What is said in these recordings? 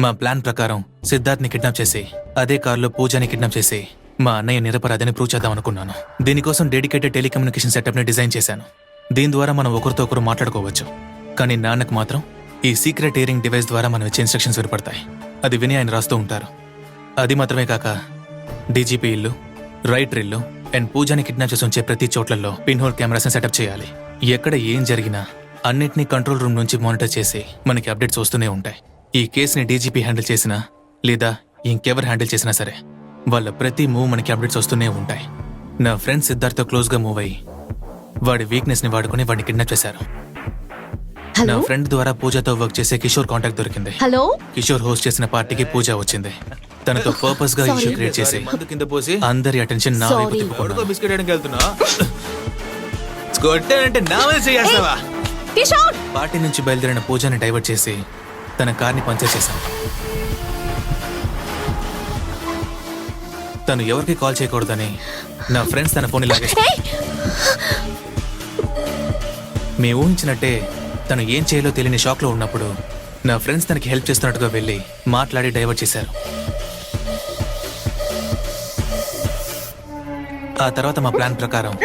మా ప్లాన్ ప్రకారం సిద్ధార్థ్ని కిడ్నాప్ చేసి అదే కారులో పూజని కిడ్నాప్ చేసి మా అన్నయ్య నిరపరాధిని ప్రూవ్ చేద్దాం అనుకున్నాను. దీనికోసం డెడికేటెడ్ టెలికమ్యూనికేషన్ సెటప్ని డిజైన్ చేశాను. దీని ద్వారా మనం ఒకరితో ఒకరు మాట్లాడుకోవచ్చు. కానీ నాన్నకు మాత్రం ఈ సీక్రెట్ హియరింగ్ డివైస్ ద్వారా మనం ఇచ్చే ఇన్స్ట్రక్షన్స్ వినపడతాయి. అది విని ఆయన రాస్తూ ఉంటారు. అది మాత్రమే కాక డీజీపీ ఇల్లు, రైటర్ ఇల్లు అండ్ పూజని కిడ్నాప్ చేసి ఉంచే ప్రతి చోట్లలో పిన్ హోల్ కెమెరాస్ని సెటప్ చేయాలి. ఎక్కడ ఏం జరిగినా అన్నిటినీ కంట్రోల్ రూమ్ నుంచి మానిటర్ చేసి మనకి అప్డేట్స్ వస్తూనే ఉంటాయి. ఈ కేసుని డీజీపీ హ్యాండిల్ చేసినా లేదా ఇంకెవరు హ్యాండిల్ చేసినా సరే వాళ్ళ ప్రతి మూవ్ మనకి అప్డేట్స్ వస్తూనే ఉంటాయి. నా ఫ్రెండ్ సిద్ధార్థ్తో క్లోజ్గా మూవ్ అయ్యి వాడి వీక్నెస్ని వాడుకుని వాడిని కిడ్నాప్ చేశారు. నా ఫ్రెండ్ ద్వారా పూజతో వర్క్ చేసే కిషోర్ కాంటాక్ట్ దొరికింది. హలో, కిషోర్ హోస్ట్ చేసిన పార్టీకి పూజ వచ్చింది. తనతో పర్పస్ గా ఇష్యూ క్రియేట్ చేసి అందరి అటెన్షన్ నా వైపు తిప్పుకున్నాను. బిస్కెట్ వేయడానికి వెళ్తున్నా కొట్టానంటే నా మీద చేస్తావా? పార్టీ నుంచి బయలుదేరిన పూజని డైవర్ట్ చేసి తన కార్ని పంచర్ చేశాను. తను ఎవరికి కాల్ చేయకూడదని నా ఫ్రెండ్స్ తన ఫోన్ లాగేసి మేము ఊహించినట్టే తను ఏం చేయాలో తెలియని షాక్లో ఉన్నప్పుడు నా ఫ్రెండ్స్ తనకి హెల్ప్ చేస్తున్నట్టుగా వెళ్ళి మాట్లాడి డైవర్ట్ చేశారు. ఆ తర్వాత మా ప్లాన్ ప్రకారం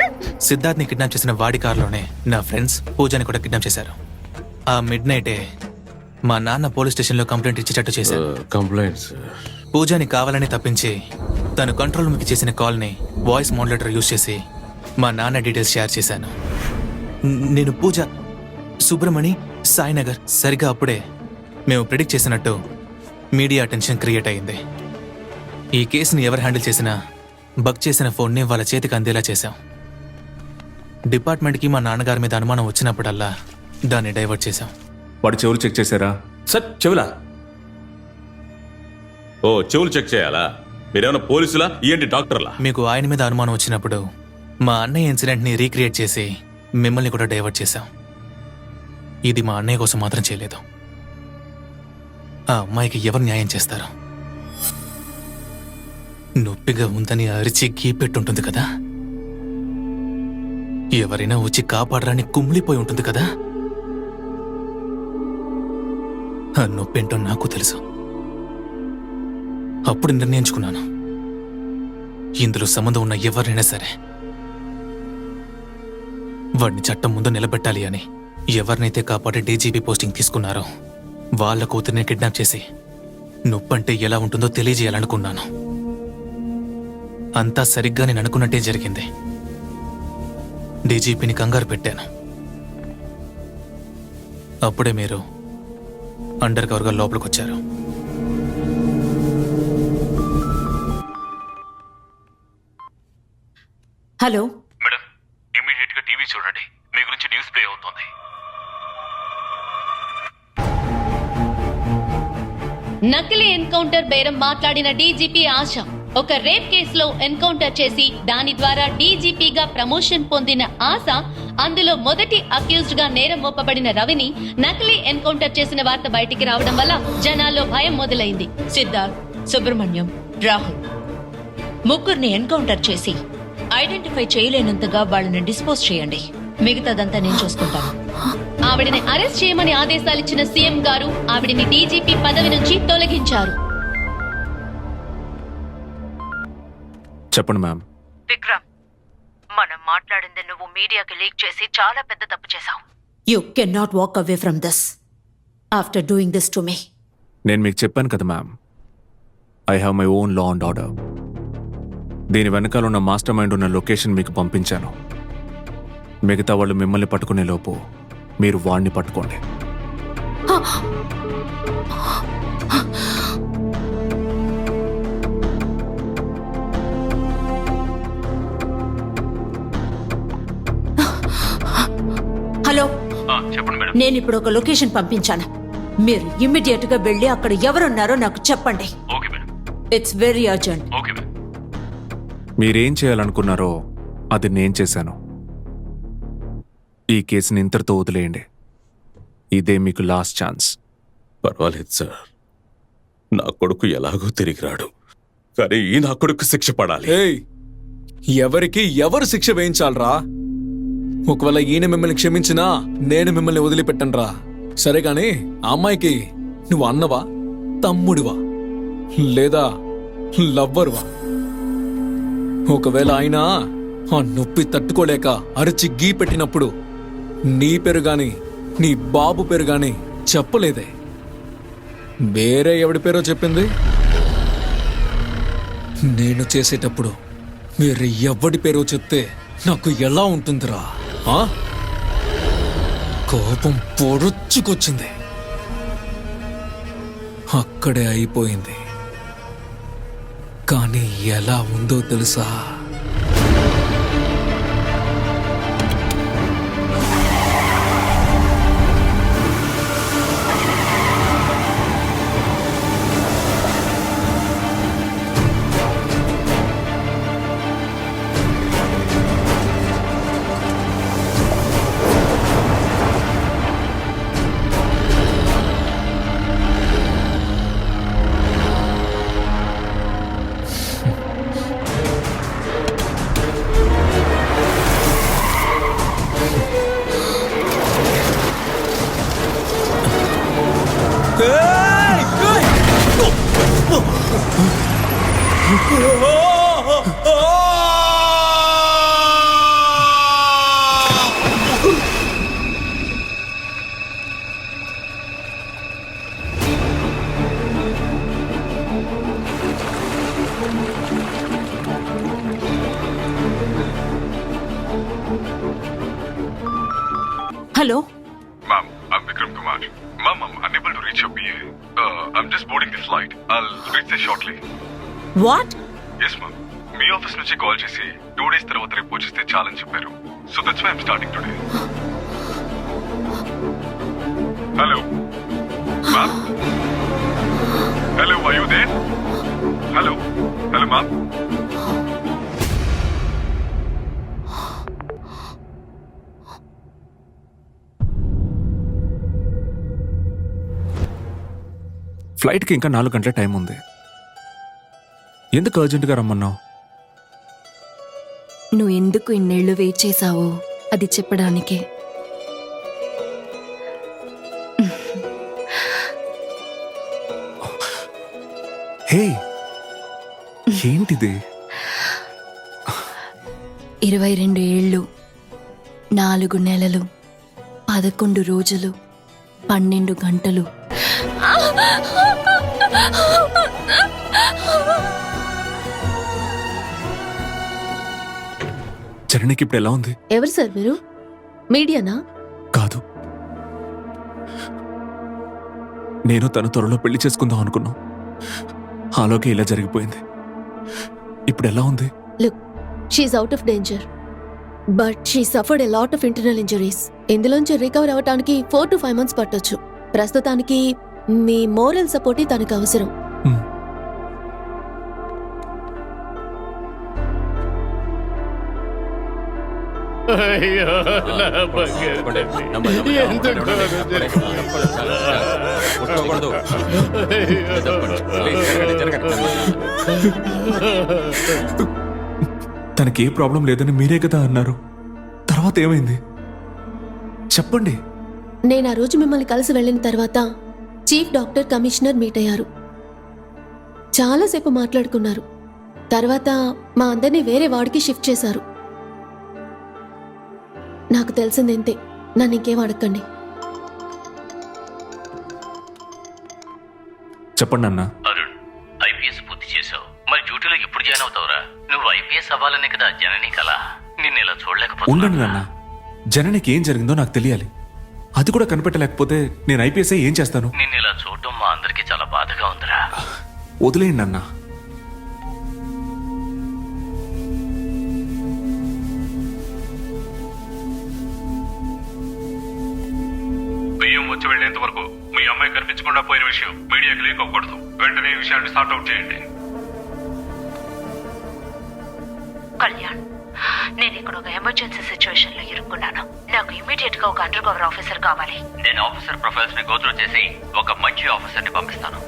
సిద్ధార్థ్ని కిడ్నాప్ చేసిన వాడి కారులోనే నా ఫ్రెండ్స్ పూజని కూడా కిడ్నాప్ చేశారు. ఆ మిడ్ నైటే మా నాన్న పోలీస్ స్టేషన్లో కంప్లైంట్ ఇచ్చేటట్టు చేశారు. పూజని కావాలని తప్పించి తను కంట్రోల్ రూమ్కి చేసిన కాల్ని వాయిస్ మాడ్యులేటర్ యూజ్ చేసి మా నాన్న డీటెయిల్స్ షేర్ చేశాను. నేను పూజ, సుబ్రమణి, సాయినగర్. సరిగా అప్పుడే మేము ప్రిడిక్ట్ చేసినట్టు మీడియా అటెన్షన్ క్రియేట్ అయింది. ఈ కేసుని ఎవరు హ్యాండిల్ చేసినా బక్ చేసిన ఫోన్ని వాళ్ళ చేతికి అందేలా చేశాం. డిపార్ట్మెంట్కి మా నాన్నగారి మీద అనుమానం వచ్చినప్పుడల్లా దాన్ని డైవర్ట్ చేశాం. వాడి చెవులు చెక్ చేశారా? సార్ చెవులా? ఓ, చెవులు చెక్ చేయాలా? మీరేమైనా పోలీసులా, ఏంటి డాక్టర్లా? మీకు ఆయన మీద అనుమానం వచ్చినప్పుడు మా అన్నయ్య ఇన్సిడెంట్ని రీక్రియేట్ చేసి మిమ్మల్ని కూడా డైవర్ట్ చేశాం. ఇది మా అన్నయ్య కోసం మాత్రం చేయలేదు. ఆ అమ్మాయికి ఎవరు న్యాయం చేస్తారు? నొప్పిగా ఉందని అరిచి గీపెట్టుంటుంది కదా, ఎవరైనా వచ్చి కాపాడరాని కుమ్లిపోయి ఉంటుంది కదా. ఆ నొప్పేంటో నాకు తెలుసు. అప్పుడు నిర్ణయించుకున్నాను, ఇందులో సంబంధం ఉన్న ఎవరినైనా సరే వాడిని చట్టం ముందు నిలబెట్టాలి అని. ఎవరినైతే కాపాడి డీజీపీ పోస్టింగ్ తీసుకున్నారో వాళ్ళ కూతుర్ని కిడ్నాప్ చేసి నొప్పంటే ఎలా ఉంటుందో తెలియజేయాలనుకున్నాను. అంతా సరిగ్గా నేను అనుకున్నట్టే జరిగింది. డీజీపీని కంగారు పెట్టాను. అప్పుడే మీరు అండర్ కవర్గా లోపలికి వచ్చారు. హలో మేడం, ఇమీడియట్ గా టీవీ చూడండి. మీ గురించి న్యూస్ ప్లే అవుతోంది. నకిలీ ఎన్కౌంటర్ బేరం మాట్లాడిన డీజీపీ ఆశ ఒక రేప్ కేసులో ఎన్కౌంటర్ చేసి దాని ద్వారా డీజీపీగా ప్రమోషన్ పొందిన ఆశ అందులో మొదటి అక్యూజ్డ్ గా నేరం మోపబడిన రవిని నకిలీ ఎన్కౌంటర్ చేసిన వార్త బయటికి రావడం వల్ల జనాల్లో భయం మొదలైంది. సిద్ధార్థ్, సుబ్రహ్మణ్యం, రాహుల్ ముగ్గురిని ఎన్కౌంటర్ చేసి ఐడెంటిఫై చేయలేనంతగా వాళ్ళని డిస్పోజ్ చేయండి. మిగతాదంతా నేను చూసుకుంటాను. ఆవిడని అరెస్ట్ చేయమని ఆదేశాలిచ్చిన సీఎం గారు ఆవిడని డీజీపీ పదవి నుంచి తొలగించారు. చెప్పండి మ్యామ్. విక్రమ్, మనం మాట్లాడింది నువ్వు మీడియాకి లీక్ చేసి చాలా పెద్ద తప్పు చేశావు. You can not walk away from this after doing this to me. నేను మీకు చెప్పాను కదా ma'am, I have my own law and order. దీని వెనకాల ఉన్న మాస్టర్ మైండ్ ఉన్న లొకేషన్ మీకు పంపించాను. మిగతా వాళ్ళు మిమ్మల్ని పట్టుకునే లోపు మీరు వాణ్ణి పట్టుకోండి. హలో, చెప్పండి మేడం. నేను ఇప్పుడు ఒక లొకేషన్ పంపించాను. మీరు ఇమ్మీడియట్ గా వెళ్ళి అక్కడ ఎవరున్నారో నాకు చెప్పండి. Okay madam. It's very urgent. Okay madam. మీరేం చేయాలనుకున్నారో అది నేను చేశాను. ఈ కేసుని ఇంతటితో వదిలేయండి. ఇదే మీకు లాస్ట్ ఛాన్స్. పర్వాలేదు సార్, నా కొడుకు ఎలాగో తిరిగి రాడు, కానీ ఈ నా కొడుకు శిక్ష పడాలి. ఏయ్, ఎవరికి ఎవరు శిక్ష వేయించాలరా? ఒకవేళ ఈయన మిమ్మల్ని క్షమించినా నేను మిమ్మల్ని వదిలిపెట్టనురా. సరే గాని ఆ అమ్మాయికి నువ్వు అన్నవా? తమ్ముడివా లేదా లవ్వరువా? ఒకవేళ ఆయన ఆ నొప్పి తట్టుకోలేక అరిచి గీ పెట్టినప్పుడు నీ పేరు గాని నీ బాబు పేరు గాని చెప్పలేదే, వేరే ఎవడి పేరో చెప్పింది. నేను చేసేటప్పుడు వేరే ఎవడి పేరో చెప్తే నాకు ఎలా ఉంటుందిరా? ఆ? కోపం పొడుచుకొచ్చింది, అక్కడే అయిపోయింది. కానీ ఎలా ఉందో తెలుసా? Hello, Ma'am, I'm Vikram Kumar. Ma'am, I'm unable to reach your PA. I'm just boarding the flight. I'll reach there shortly. What? Yes, ma'am. Me office నుంచి కాల్ చేసి 2 days తర్వాత రేపు వచ్చేస్తే చాలని చెప్పారు. So that's why I'm starting today. Hello? Ma'am? Hello, are you there? Hello? Hello, ma'am? ఫ్లైట్కి ఇంకా 4 గంటల time ఉంది. ఎందుకు అర్జెంటుగా రమ్మన్నావు? నువ్వు ఎందుకు ఇన్నేళ్లు వెయిట్ చేశావో అది చెప్పడానికే. హే, ఏంటిది? 22 ఏళ్ళు, 4 నెలలు, 11 రోజులు, 12 గంటలు. చరణికి ఇప్పుడు ఎలా ఉంది? ఎవరు సార్ మీరు? మీడియానా? కాదు, నేను తను త్వరలో పెళ్లి చేసుకుందాం అనుకున్నాం. ఆలోకే ఇలా జరిగిపోయింది. ఇప్పుడు ఎలా ఉంది? Look, she's out of danger, but she suffered a lot of internal injuries. ఇందులోంచి రికవర్ అవ్వడానికి 4 to 5 months పట్టొచ్చు. ప్రస్తుతానికి మీ మోరల్ సపోర్ట్ తనకు అవసరం. తనకి ఏ ప్రాబ్లం లేదని మీరే కదా అన్నారు. తర్వాత ఏమైంది చెప్పండి. నేను ఆ రోజు మిమ్మల్ని కలిసి వెళ్ళిన తర్వాత చీఫ్ డాక్టర్, కమిషనర్ మీట్ అయ్యారు. చాలాసేపు మాట్లాడుకున్నారు. తర్వాత మా అందరినీ వేరే వార్డుకి షిఫ్ట్ చేశారు. నాకు తెలిసిందేంతే, నన్ను ఇంకేం అడగండి. చెప్పండి అన్న. అరుణ్, ఐపీఎస్ పూర్తి చేసావు, మరి డ్యూటీలో ఎప్పుడు జాయిన్ అవుతావురా? నువ్వు ఐపీఎస్ అవ్వాలనే కదా జనని కల. నిన్ను ఇలా చూడలేకపోతున్నా. ఉండండి నాన్న, జననికి ఏం జరిగిందో నాకు తెలియాలి. అది కూడా కనిపెట్టలేకపోతే నేను ఐపీఎస్ ఏం చేస్తాను? నిన్ను ఇలా చూడటం మా అందరికీ చాలా బాధగా ఉందిరా. వదిలేయండి అన్న. బియ్యం వచ్చి వెళ్లేంత వరకు మీ అమ్మాయి కనిపించకుండా పోయిన విషయం మీడియాకి లీక్ అవ్వకూడదు. వెంటనే ఈ విషయాన్ని సార్ట్అవుట్ చేయండి. కళ్యాణ్, నేను ఇక్కడ ఒక ఎమర్జెన్సీ సిచ్యువేషన్ లో ఇరుక్కున్నాను. నాకు ఇమీడియట్ గా ఒక అండర్ కవర్ ఆఫీసర్ కావాలి. నేను ఆఫీసర్ ప్రొఫైల్స్ ని గోత్రూ చేసి ఒక మంచి ఆఫీసర్ ని పంపిస్తాను.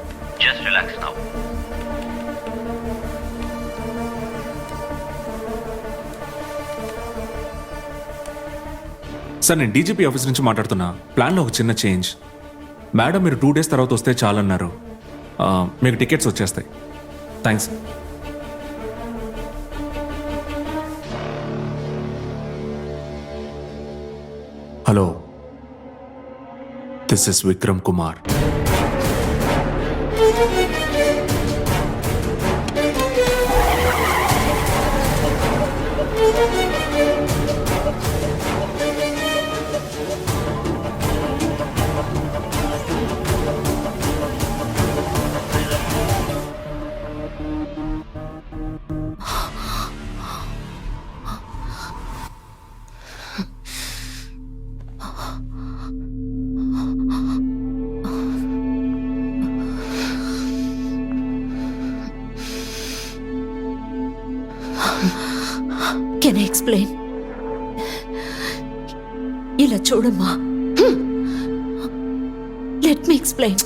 Just relax now. సార్, నేను డీజీపీ ఆఫీస్ నుంచి మాట్లాడుతున్నా. ప్లాన్లో ఒక చిన్న చేంజ్. మేడం, మీరు 2 days తర్వాత వస్తే చాలన్నారు. మీకు టికెట్స్ వచ్చేస్తాయి. Thanks. Hello, this is Vikram Kumar. Can I explain? ఇలా చూడమ్మా, లెట్ మీ ఎక్స్ప్లెయిన్.